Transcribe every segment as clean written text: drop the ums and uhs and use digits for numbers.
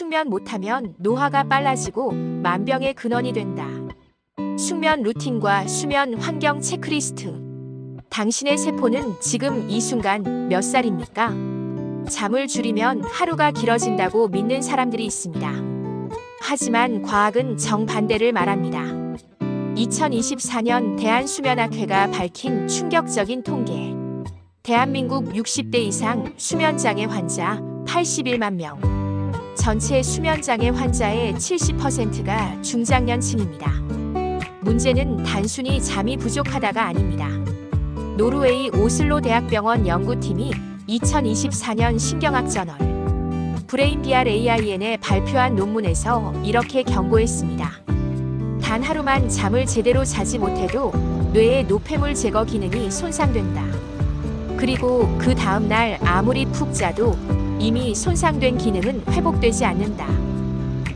숙면 못하면 노화가 빨라지고 만병의 근원이 된다. 숙면 루틴과 수면 환경 체크리스트. 당신의 세포는 지금 이 순간 몇 살입니까? 잠을 줄이면 하루가 길어진다고 믿는 사람들이 있습니다. 하지만 과학은 정반대를 말합니다. 2024년 대한수면학회가 밝힌 충격적인 통계. 대한민국 60대 이상 수면장애 환자 81만 명. 전체 수면장애 환자의 70%가 중장년층입니다. 문제는 단순히 잠이 부족하다가 아닙니다. 노르웨이 오슬로 대학병원 연구팀이 2024년 신경학 저널 브레인비알 AIN에 발표한 논문에서 이렇게 경고했습니다. 단 하루만 잠을 제대로 자지 못해도 뇌의 노폐물 제거 기능이 손상된다. 그리고 그 다음 날 아무리 푹 자도 이미 손상된 기능은 회복되지 않는다.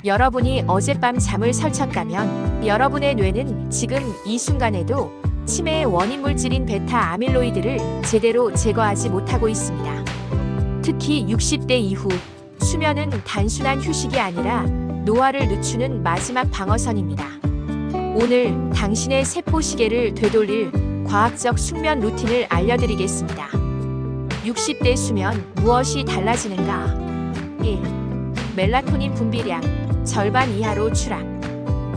여러분이 어젯밤 잠을 설쳤다면 여러분의 뇌는 지금 이 순간에도 치매의 원인 물질인 베타 아밀로이드를 제대로 제거하지 못하고 있습니다. 특히 60대 이후 수면은 단순한 휴식이 아니라 노화를 늦추는 마지막 방어선입니다. 오늘 당신의 세포 시계를 되돌릴 과학적 숙면 루틴을 알려드리겠습니다. 60대 수면 무엇이 달라지는가? 1. 멜라토닌 분비량 절반 이하로 추락.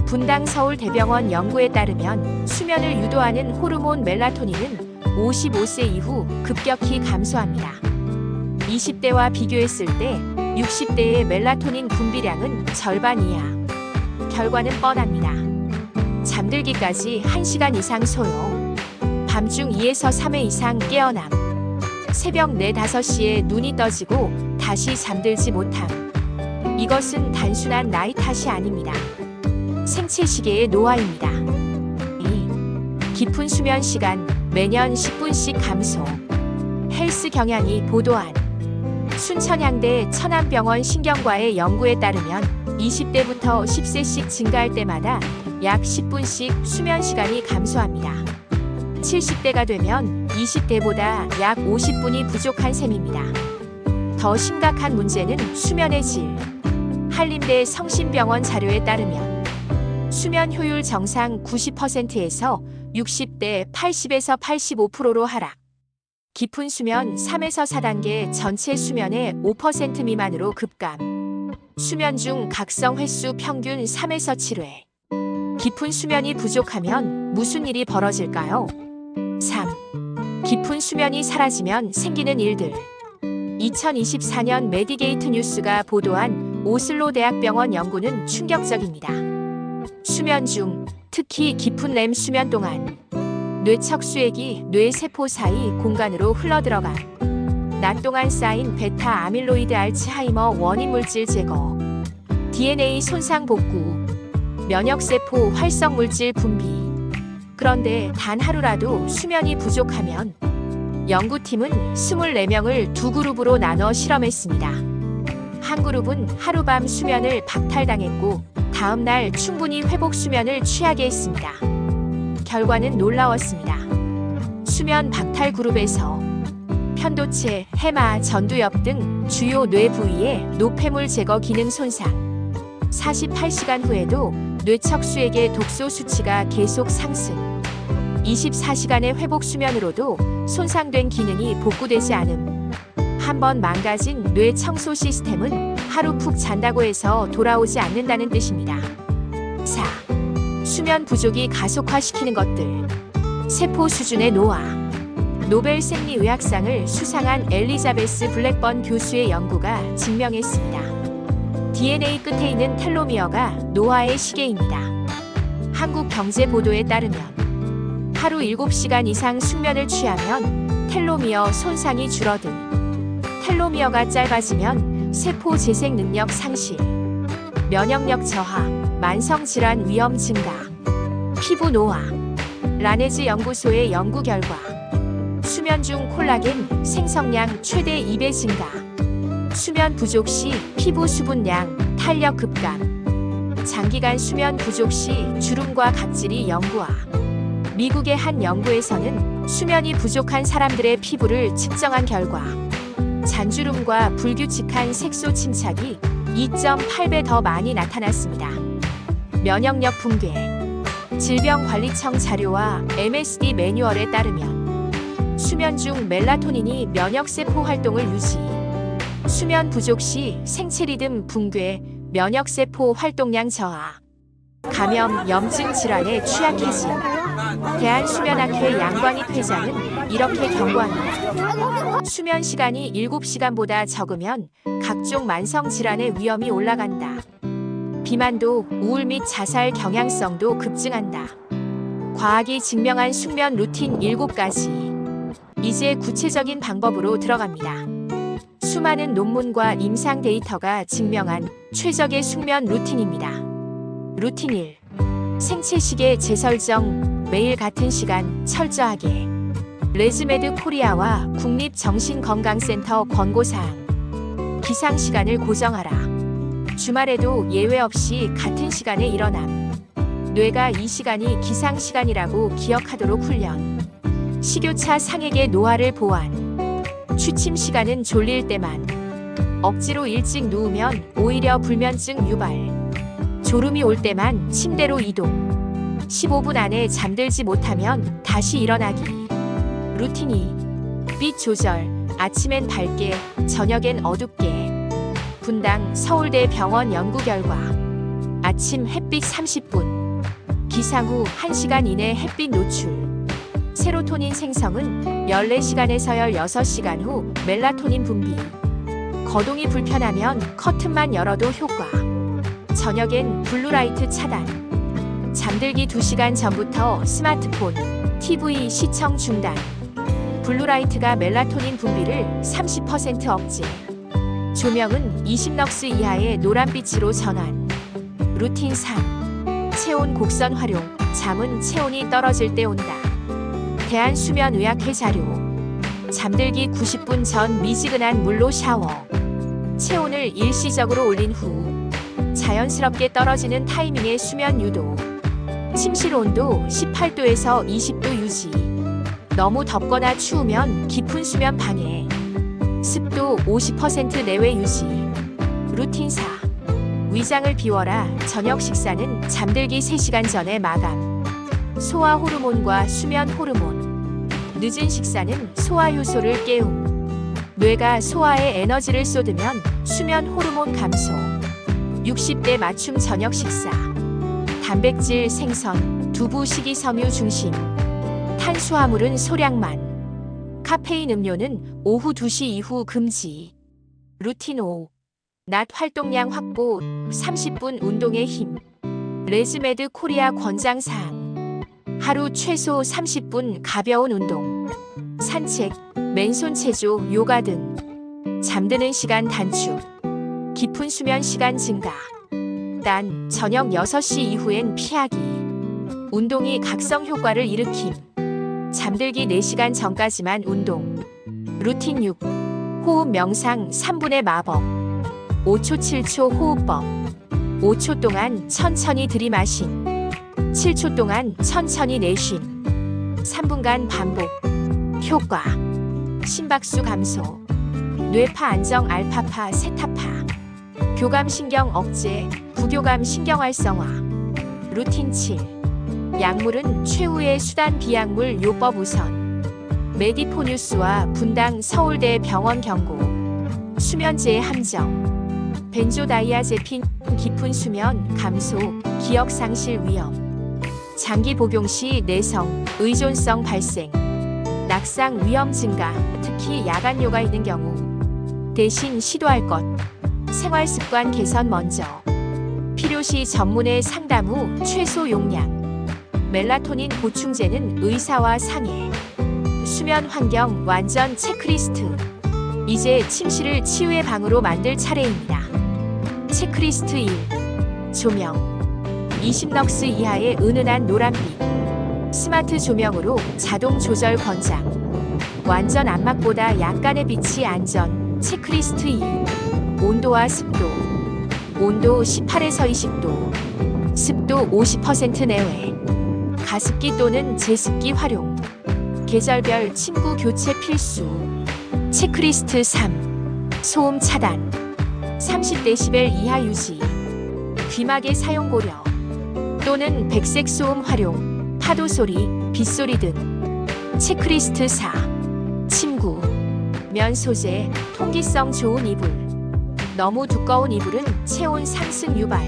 분당 서울대병원 연구에 따르면 수면을 유도하는 호르몬 멜라토닌은 55세 이후 급격히 감소합니다. 20대와 비교했을 때 60대의 멜라토닌 분비량은 절반 이하. 결과는 뻔합니다. 잠들기까지 1시간 이상 소요. 밤중 2에서 3회 이상 깨어남. 새벽 4, 5시에 눈이 떠지고 다시 잠들지 못함. 이것은 단순한 나이 탓이 아닙니다. 생체 시계의 노화입니다. 2. 깊은 수면 시간 매년 10분씩 감소. 헬스 경향이 보도한 순천향대 천안병원 신경과의 연구에 따르면 20대부터 10세씩 증가할 때마다 약 10분씩 수면 시간이 감소합니다. 70대가 되면 20대보다 약 50분이 부족한 셈입니다. 더 심각한 문제는 수면의 질. 한림대 성심병원 자료에 따르면 수면 효율 정상 90%에서 60대 80에서 85%로 하락. 깊은 수면 3에서 4단계 전체 수면의 5% 미만으로 급감. 수면 중 각성 횟수 평균 3에서 7회. 깊은 수면이 부족하면 무슨 일이 벌어질까요? 3. 깊은 수면이 사라지면 생기는 일들. 2024년 메디게이트 뉴스가 보도한 오슬로 대학병원 연구는 충격적입니다. 수면 중, 특히 깊은 렘 수면 동안 뇌척 수액이 뇌 세포 사이 공간으로 흘러들어가 낮 동안 쌓인 베타 아밀로이드 알츠하이머 원인 물질 제거, DNA 손상 복구, 면역세포 활성 물질 분비. 그런데 단 하루라도 수면이 부족하면 연구팀은 24명을 두 그룹으로 나눠 실험했습니다. 한 그룹은 하룻밤 수면을 박탈당했고 다음 날 충분히 회복 수면을 취하게 했습니다. 결과는 놀라웠습니다. 수면 박탈 그룹에서 편도체, 해마, 전두엽 등 주요 뇌 부위의 노폐물 제거 기능 손상. 48시간 후에도 뇌척 수액의 독소 수치가 계속 상승. 24시간의 회복 수면으로도 손상된 기능이 복구되지 않음. 한번 망가진 뇌 청소 시스템은 하루 푹 잔다고 해서 돌아오지 않는다는 뜻입니다. 4. 수면 부족이 가속화시키는 것들. 세포 수준의 노화. 노벨 생리의학상을 수상한 엘리자베스 블랙번 교수의 연구가 증명했습니다. DNA 끝에 있는 텔로미어가 노화의 시계입니다. 한국경제보도에 따르면 하루 7시간 이상 숙면을 취하면 텔로미어 손상이 줄어든. 텔로미어가 짧아지면 세포 재생 능력 상실, 면역력 저하, 만성질환 위험 증가, 피부 노화. 라네즈 연구소의 연구 결과 수면 중 콜라겐 생성량 최대 2배 증가, 수면 부족 시 피부 수분량 탄력 급감, 장기간 수면 부족 시 주름과 각질이 영구화. 미국의 한 연구에서는 수면이 부족한 사람들의 피부를 측정한 결과 잔주름과 불규칙한 색소 침착이 2.8배 더 많이 나타났습니다. 면역력 붕괴. 질병관리청 자료와 MSD 매뉴얼에 따르면 수면 중 멜라토닌이 면역세포 활동을 유지, 수면 부족 시 생체 리듬 붕괴, 면역세포 활동량 저하, 감염, 염증 질환에 취약해짐. 대한수면학회 양광익 회장은 이렇게 경고합니다. 수면 시간이 7시간보다 적으면 각종 만성 질환의 위험이 올라간다. 비만도, 우울 및 자살 경향성도 급증한다. 과학이 증명한 숙면 루틴 7가지. 이제 구체적인 방법으로 들어갑니다. 수많은 논문과 임상 데이터가 증명한 최적의 숙면 루틴입니다. 루틴 1. 생체 시계 재설정. 매일 같은 시간 철저하게. 레즈메드 코리아와 국립정신건강센터 권고사항. 기상 시간을 고정하라. 주말에도 예외 없이 같은 시간에 일어남. 뇌가 이 시간이 기상 시간이라고 기억하도록 훈련. 식욕차 상액의 노화를 보완. 취침 시간은 졸릴 때만. 억지로 일찍 누우면 오히려 불면증 유발. 졸음이 올 때만 침대로 이동. 15분 안에 잠들지 못하면 다시 일어나기. 루틴 2. 빛 조절. 아침엔 밝게, 저녁엔 어둡게. 분당 서울대 병원 연구 결과. 아침 햇빛 30분. 기상 후 1시간 이내 햇빛 노출. 세로토닌 생성은 14시간에서 16시간 후 멜라토닌 분비. 거동이 불편하면 커튼만 열어도 효과. 저녁엔 블루라이트 차단. 잠들기 2시간 전부터 스마트폰, TV 시청 중단. 블루라이트가 멜라토닌 분비를 30% 억제. 조명은 20럭스 이하의 노란빛으로 전환. 루틴 3. 체온 곡선 활용. 잠은 체온이 떨어질 때 온다. 대한수면의학회 자료. 잠들기 90분 전 미지근한 물로 샤워. 체온을 일시적으로 올린 후 자연스럽게 떨어지는 타이밍의 수면 유도. 침실 온도 18도에서 20도 유지. 너무 덥거나 추우면 깊은 수면 방해. 습도 50% 내외 유지. 루틴 4. 위장을 비워라. 저녁 식사는 잠들기 3시간 전에 마감. 소화 호르몬과 수면 호르몬. 늦은 식사는 소화 효소를 깨움. 뇌가 소화에 에너지를 쏟으면 수면 호르몬 감소. 60대 맞춤 저녁 식사. 단백질 생선, 두부 식이섬유 중심. 탄수화물은 소량만. 카페인 음료는 오후 2시 이후 금지. 루틴 5. 낮 활동량 확보. 30분 운동의 힘. 레즈메드 코리아 권장사항. 하루 최소 30분 가벼운 운동. 산책, 맨손 체조, 요가 등. 잠드는 시간 단축. 깊은 수면 시간 증가. 단, 저녁 6시 이후엔 피하기. 운동이 각성 효과를 일으킴. 잠들기 4시간 전까지만 운동. 루틴 6. 호흡 명상 3분의 마법. 5초 7초 호흡법. 5초 동안 천천히 들이마심. 7초 동안 천천히 내쉼. 3분간 반복. 효과. 심박수 감소. 뇌파 안정 알파파 세타파. 교감신경 억제, 부교감 신경 활성화. 루틴 7. 약물은 최후의 수단 비약물 요법 우선. 메디포뉴스와 분당 서울대 병원 경고. 수면제의 함정. 벤조다이아제핀 깊은 수면 감소, 기억 상실 위험. 장기 복용 시 내성, 의존성 발생. 낙상 위험 증가, 특히 야간 요가 있는 경우. 대신 시도할 것. 생활습관 개선 먼저. 필요시 전문의 상담 후 최소 용량. 멜라토닌 보충제는 의사와 상의. 수면 환경 완전 체크리스트. 이제 침실을 치유의 방으로 만들 차례입니다. 체크리스트 1. 조명. 20럭스 이하의 은은한 노란빛. 스마트 조명으로 자동 조절 권장. 완전 안막보다 약간의 빛이 안전. 체크리스트 2. 온도와 습도. 온도 18에서 20도. 습도 50% 내외. 가습기 또는 제습기 활용. 계절별 침구 교체 필수. 체크리스트 3. 소음 차단. 30dB 이하 유지, 귀마개 사용 고려, 또는 백색 소음 활용, 파도 소리, 빗소리 등. 체크리스트 4. 침구, 면 소재, 통기성 좋은 이불. 너무 두꺼운 이불은 체온 상승 유발.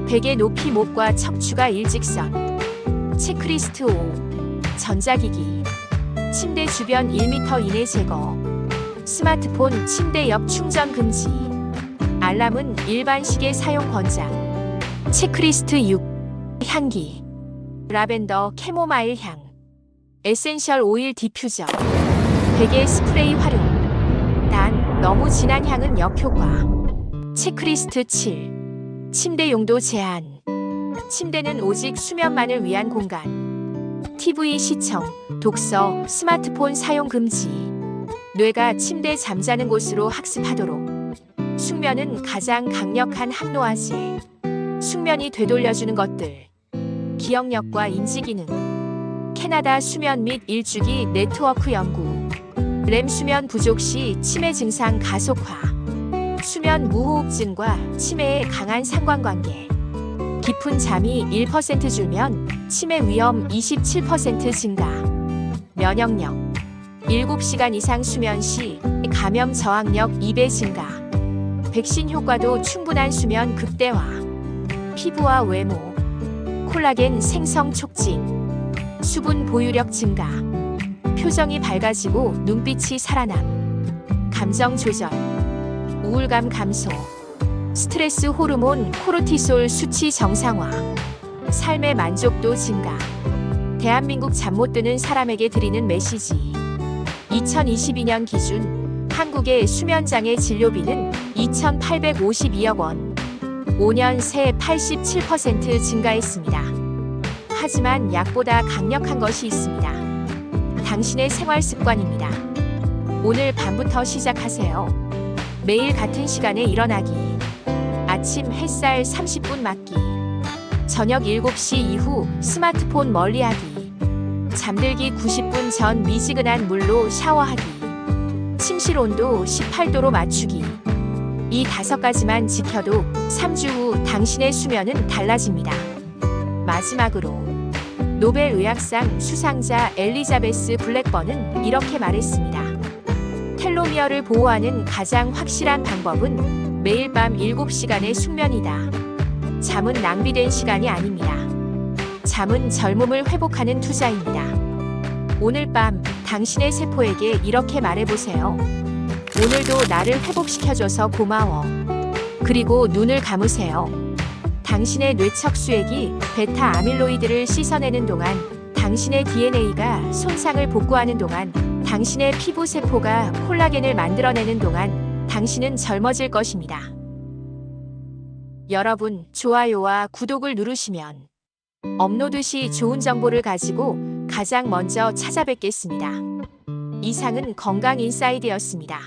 베개 높이 목과 척추가 일직선. 체크리스트 5. 전자기기, 침대 주변 1m 이내 제거. 스마트폰 침대 옆 충전 금지. 알람은 일반 시계 사용 권장. 체크리스트 6. 향기, 라벤더 캐모마일 향. 에센셜 오일 디퓨저. 베개 스프레이 활용. 단, 너무 진한 향은 역효과. 체크리스트 7. 침대 용도 제한. 침대는 오직 수면만을 위한 공간. TV 시청, 독서, 스마트폰 사용 금지. 뇌가 침대 잠자는 곳으로 학습하도록. 숙면은 가장 강력한 항노화제. 숙면이 되돌려주는 것들. 기억력과 인지기능. 캐나다 수면 및 일주기 네트워크 연구. 렘 수면 부족 시 치매 증상 가속화. 수면 무호흡증과 치매의 강한 상관관계. 깊은 잠이 1% 줄면 치매 위험 27% 증가. 면역력. 7시간 이상 수면 시 감염 저항력 2배 증가. 백신 효과도 충분한 수면 극대화. 피부와 외모. 콜라겐 생성 촉진. 수분 보유력 증가. 표정이 밝아지고 눈빛이 살아남. 감정 조절. 우울감 감소. 스트레스 호르몬 코르티솔 수치 정상화. 삶의 만족도 증가. 대한민국 잠 못 드는 사람에게 드리는 메시지. 2022년 기준 한국의 수면장애 진료비는 2,852억 원. 5년 새 87% 증가했습니다. 하지만 약보다 강력한 것이 있습니다. 당신의 생활 습관입니다. 오늘 밤부터 시작하세요. 매일 같은 시간에 일어나기. 아침 햇살 30분 맞기. 저녁 7시 이후 스마트폰 멀리하기. 잠들기 90분 전 미지근한 물로 샤워하기. 침실 온도 18도로 맞추기. 이 5가지만 지켜도 3주 후 당신의 수면은 달라집니다. 마지막으로 노벨 의학상 수상자 엘리자베스 블랙번은 이렇게 말했습니다. 텔로미어를 보호하는 가장 확실한 방법은 매일 밤 7시간의 숙면이다. 잠은 낭비된 시간이 아닙니다. 잠은 젊음을 회복하는 투자입니다. 오늘 밤 당신의 세포에게 이렇게 말해보세요. 오늘도 나를 회복시켜줘서 고마워. 그리고 눈을 감으세요. 당신의 뇌척 수액이 베타 아밀로이드를 씻어내는 동안, 당신의 DNA가 손상을 복구하는 동안, 당신의 피부 세포가 콜라겐을 만들어내는 동안 당신은 젊어질 것입니다. 여러분, 좋아요와 구독을 누르시면 업로드 시 좋은 정보를 가지고 가장 먼저 찾아뵙겠습니다. 이상은 건강인사이드였습니다.